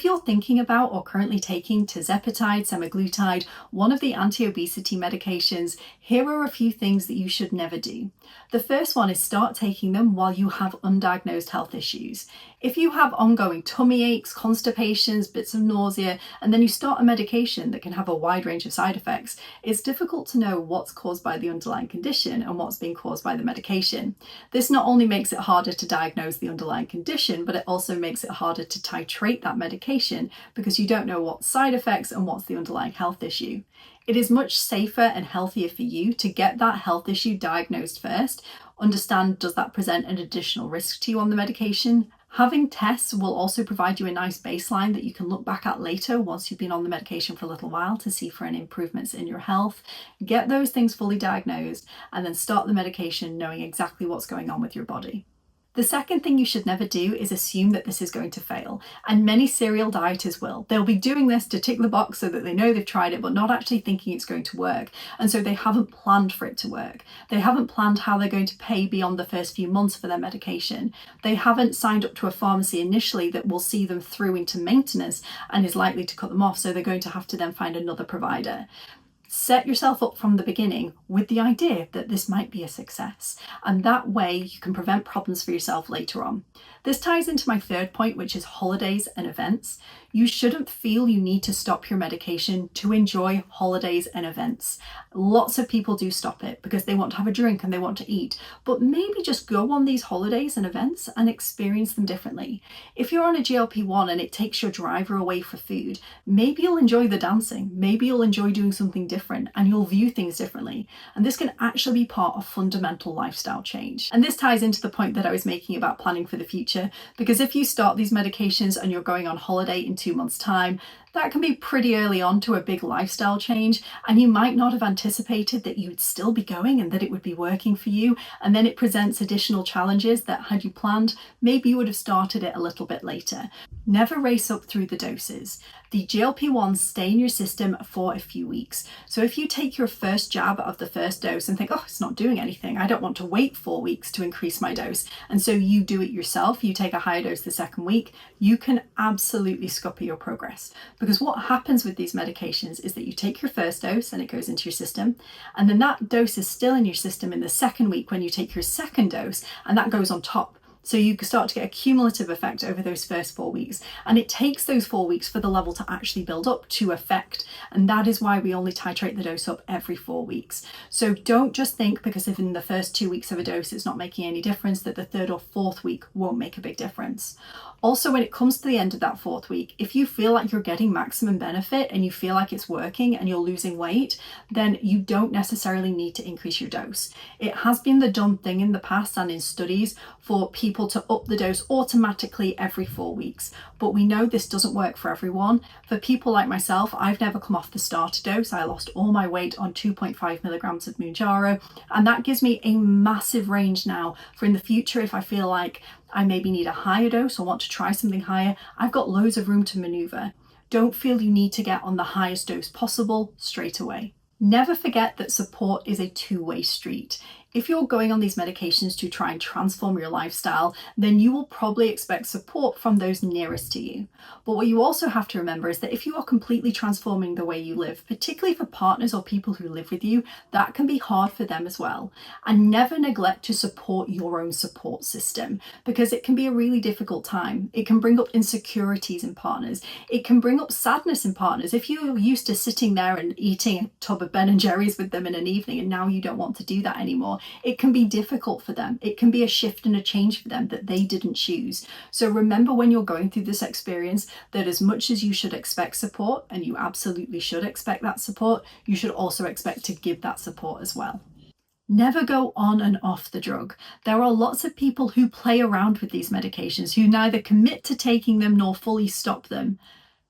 if you're thinking about or currently taking Tirzepatide, Semaglutide, one of the anti-obesity medications, here are a few things that you should never do. The first one is start taking them while you have undiagnosed health issues. If you have ongoing tummy aches, constipations, bits of nausea, and then you start a medication that can have a wide range of side effects, it's difficult to know what's caused by the underlying condition and what's being caused by the medication. This not only makes it harder to diagnose the underlying condition, but it also makes it harder to titrate that medication because you don't know what side effects and what's the underlying health issue. It is much safer and healthier for you to get that health issue diagnosed first, understand does that present an additional risk to you on the medication. Having tests will also provide you a nice baseline that you can look back at later once you've been on the medication for a little while to see for any improvements in your health. Get those things fully diagnosed and then start the medication knowing exactly what's going on with your body. The second thing you should never do is assume that this is going to fail, and many serial dieters will. They'll be doing this to tick the box so that they know they've tried it, but not actually thinking it's going to work, and so they haven't planned for it to work. They haven't planned how they're going to pay beyond the first few months for their medication. They haven't signed up to a pharmacy initially that will see them through into maintenance and is likely to cut them off, so they're going to have to then find another provider. Set yourself up from the beginning with the idea that this might be a success, and that way you can prevent problems for yourself later on. This ties into my third point, which is holidays and events. You shouldn't feel you need to stop your medication to enjoy holidays and events. Lots of people do stop it because they want to have a drink and they want to eat, but maybe just go on these holidays and events and experience them differently. If you're on a GLP-1 and it takes your driver away for food, maybe you'll enjoy the dancing, maybe you'll enjoy doing something different and you'll view things differently. And this can actually be part of fundamental lifestyle change. And this ties into the point that I was making about planning for the future, because if you start these medications and you're going on holiday in 2 months' time, that can be pretty early on to a big lifestyle change, and you might not have anticipated that you would still be going and that it would be working for you, and then it presents additional challenges that had you planned, maybe you would have started it a little bit later. Never race up through the doses. The GLP-1s stay in your system for a few weeks. So if you take your first jab of the first dose and think, oh, it's not doing anything, I don't want to wait 4 weeks to increase my dose, and so you do it yourself, you take a higher dose the second week, you can absolutely scupper your progress. Because what happens with these medications is that you take your first dose and it goes into your system, and then that dose is still in your system in the second week when you take your second dose, and that goes on top. So you start to get a cumulative effect over those first 4 weeks, and it takes those 4 weeks for the level to actually build up to effect, and that is why we only titrate the dose up every 4 weeks. So don't just think because if in the first 2 weeks of a dose it's not making any difference that the third or fourth week won't make a big difference. Also, when it comes to the end of that fourth week, if you feel like you're getting maximum benefit and you feel like it's working and you're losing weight, then you don't necessarily need to increase your dose. It has been the done thing in the past and in studies for people to up the dose automatically every 4 weeks. But we know this doesn't work for everyone. For people like myself, I've never come off the starter dose. I lost all my weight on 2.5 milligrams of mounjaro, and that gives me a massive range now for in the future if I feel like I maybe need a higher dose or want to try something higher. I've got loads of room to maneuver. Don't feel you need to get on the highest dose possible straight away. Never forget that support is a two-way street. If you're going on these medications to try and transform your lifestyle, then you will probably expect support from those nearest to you. But what you also have to remember is that if you are completely transforming the way you live, particularly for partners or people who live with you, that can be hard for them as well. And never neglect to support your own support system, because it can be a really difficult time. It can bring up insecurities in partners. It can bring up sadness in partners. If you're used to sitting there and eating a tub of Ben & Jerry's with them in an evening and now you don't want to do that anymore, it can be difficult for them. It can be a shift and a change for them that they didn't choose. So remember when you're going through this experience that as much as you should expect support, and you absolutely should expect that support, you should also expect to give that support as well. Never go on and off the drug. There are lots of people who play around with these medications who neither commit to taking them nor fully stop them.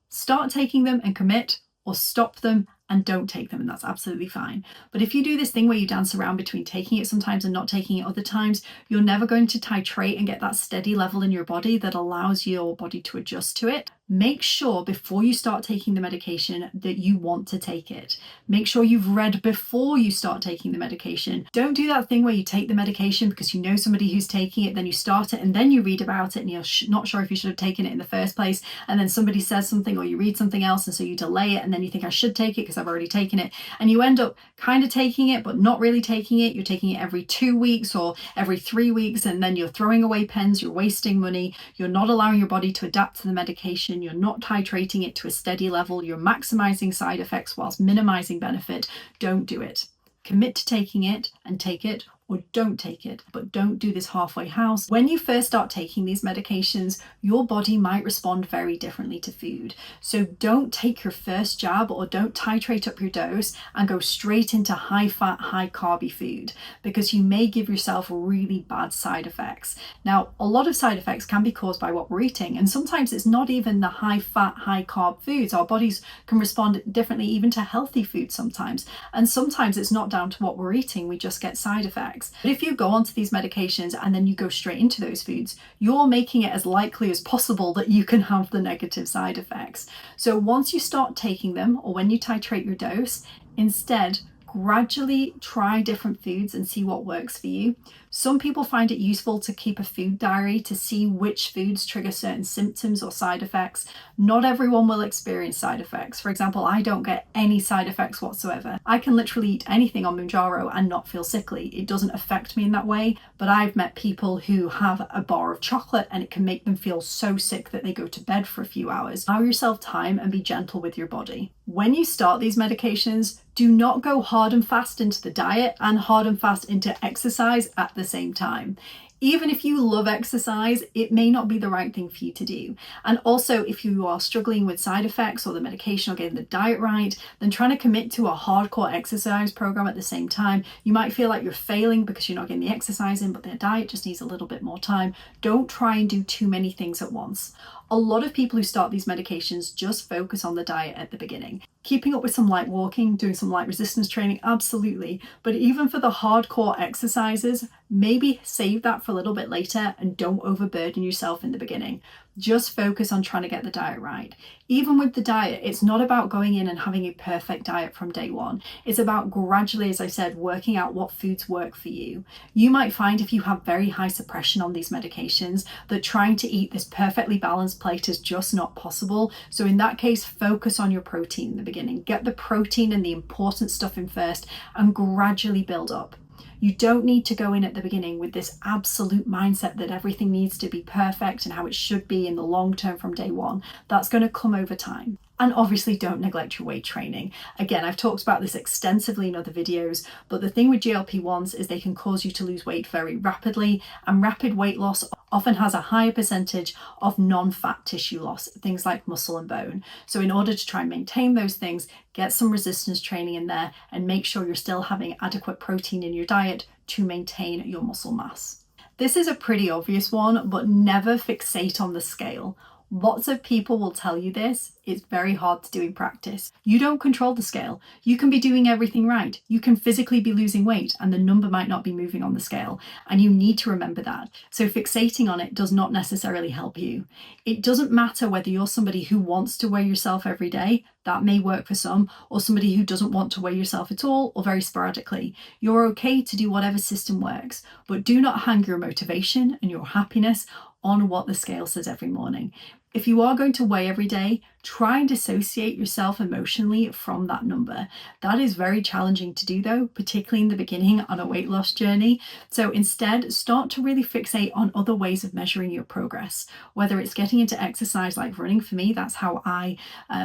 Start taking them and commit, or stop them and don't take them, and that's absolutely fine. But if you do this thing where you dance around between taking it sometimes and not taking it other times, you're never going to titrate and get that steady level in your body that allows your body to adjust to it. make sure before you start taking the medication that you want to take it. Make sure you've read before you start taking the medication. Don't do that thing where you take the medication because you know somebody who's taking it, then you start it and then you read about it and you're not sure if you should have taken it in the first place, and then somebody says something or you read something else and so you delay it and then you think I should take it because I've already taken it, and you end up kind of taking it but not really taking it. You're taking it every 2 weeks or every 3 weeks, and then you're throwing away pens, you're wasting money, you're not allowing your body to adapt to the medication, you're not titrating it to a steady level, you're maximizing side effects whilst minimizing benefit. Don't do it. Commit to taking it and take it, or don't take it, but don't do this halfway house. When you first start taking these medications, your body might respond very differently to food. So don't take your first jab or don't titrate up your dose and go straight into high fat, high carby food, because you may give yourself really bad side effects. Now, a lot of side effects can be caused by what we're eating, and sometimes it's not even the high fat, high carb foods. Our bodies can respond differently even to healthy food sometimes, and sometimes it's not down to what we're eating, we just get side effects. But if you go onto these medications and then you go straight into those foods, you're making it as likely as possible that you can have the negative side effects. So once you start taking them, or when you titrate your dose, instead gradually try different foods and see what works for you. Some people find it useful to keep a food diary to see which foods trigger certain symptoms or side effects. Not everyone will experience side effects. For example, I don't get any side effects whatsoever. I can literally eat anything on Mounjaro and not feel sickly. It doesn't affect me in that way, but I've met people who have a bar of chocolate and it can make them feel so sick that they go to bed for a few hours. Allow yourself time and be gentle with your body. When you start these medications, do not go hard and fast into the diet and hard and fast into exercise at the same time. Even if you love exercise, it may not be the right thing for you to do. And also, if you are struggling with side effects or the medication or getting the diet right, then trying to commit to a hardcore exercise program at the same time, you might feel like you're failing because you're not getting the exercise in, but the diet just needs a little bit more time. Don't try and do too many things at once. A lot of people who start these medications just focus on the diet at the beginning. Keeping up with some light walking, doing some light resistance training, absolutely. But even for the hardcore exercises, maybe save that for a little bit later and don't overburden yourself in the beginning. Just focus on trying to get the diet right. Even with the diet, it's not about going in and having a perfect diet from day one. It's about gradually, as I said, working out what foods work for you. You might find if you have very high suppression on these medications that trying to eat this perfectly balanced plate is just not possible. So in that case, focus on your protein in the beginning. Get the protein and the important stuff in first and gradually build up. You don't need to go in at the beginning with this absolute mindset that everything needs to be perfect and how it should be in the long term from day one. That's going to come over time. And obviously don't neglect your weight training. Again, I've talked about this extensively in other videos, but the thing with GLP-1s is they can cause you to lose weight very rapidly, and rapid weight loss often has a higher percentage of non-fat tissue loss, things like muscle and bone. So in order to try and maintain those things, get some resistance training in there and make sure you're still having adequate protein in your diet to maintain your muscle mass. This is a pretty obvious one, but never fixate on the scale. Lots of people will tell you this. It's very hard to do in practice. You don't control the scale. You can be doing everything right. You can physically be losing weight and the number might not be moving on the scale. And you need to remember that. So fixating on it does not necessarily help you. It doesn't matter whether you're somebody who wants to weigh yourself every day, that may work for some, or somebody who doesn't want to weigh yourself at all or very sporadically. You're okay to do whatever system works, but do not hang your motivation and your happiness on what the scale says every morning. If you are going to weigh every day, try and dissociate yourself emotionally from that number. That is very challenging to do though, particularly in the beginning on a weight loss journey. So instead, start to really fixate on other ways of measuring your progress. Whether it's getting into exercise like running, for me, that's how I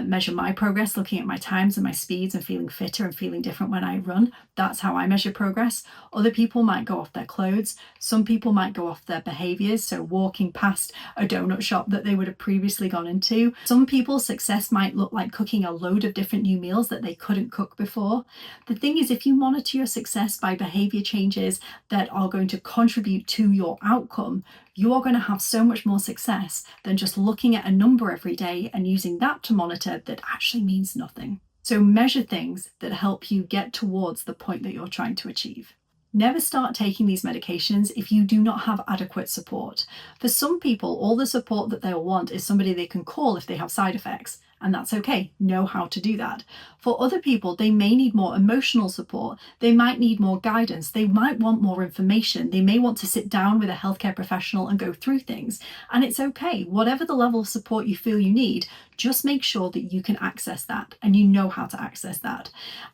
measure my progress, looking at my times and my speeds and feeling fitter and feeling different when I run. That's how I measure progress. Other people might go off their clothes. Some people might go off their behaviors. So walking past a donut shop that they would have previously gone into. Some people's success might look like cooking a load of different new meals that they couldn't cook before. The thing is, if you monitor your success by behavior changes that are going to contribute to your outcome, you are going to have so much more success than just looking at a number every day and using that to monitor that actually means nothing. So measure things that help you get towards the point that you're trying to achieve. Never start taking these medications if you do not have adequate support. For some people, all the support that they'll want is somebody they can call if they have side effects, and that's okay. Know how to do that. For other people, they may need more emotional support. They might need more guidance. They might want more information. They may want to sit down with a healthcare professional and go through things. And it's okay. Whatever the level of support you feel you need, just make sure that you can access that and you know how to access that.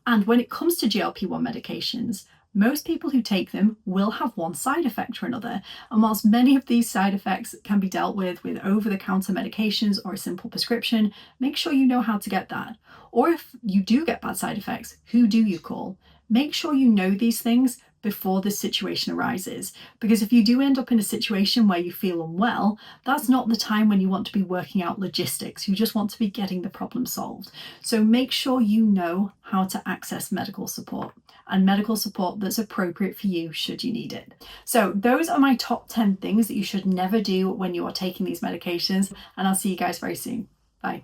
And when it comes to GLP-1 medications, most people who take them will have one side effect or another. And whilst many of these side effects can be dealt with over-the-counter medications or a simple prescription, make sure you know how to get that. Or if you do get bad side effects, who do you call? Make sure you know these things before this situation arises. Because if you do end up in a situation where you feel unwell, that's not the time when you want to be working out logistics. You just want to be getting the problem solved. So make sure you know how to access medical support, and medical support that's appropriate for you should you need it. So those are my top 10 things that you should never do when you are taking these medications, and I'll see you guys very soon. Bye.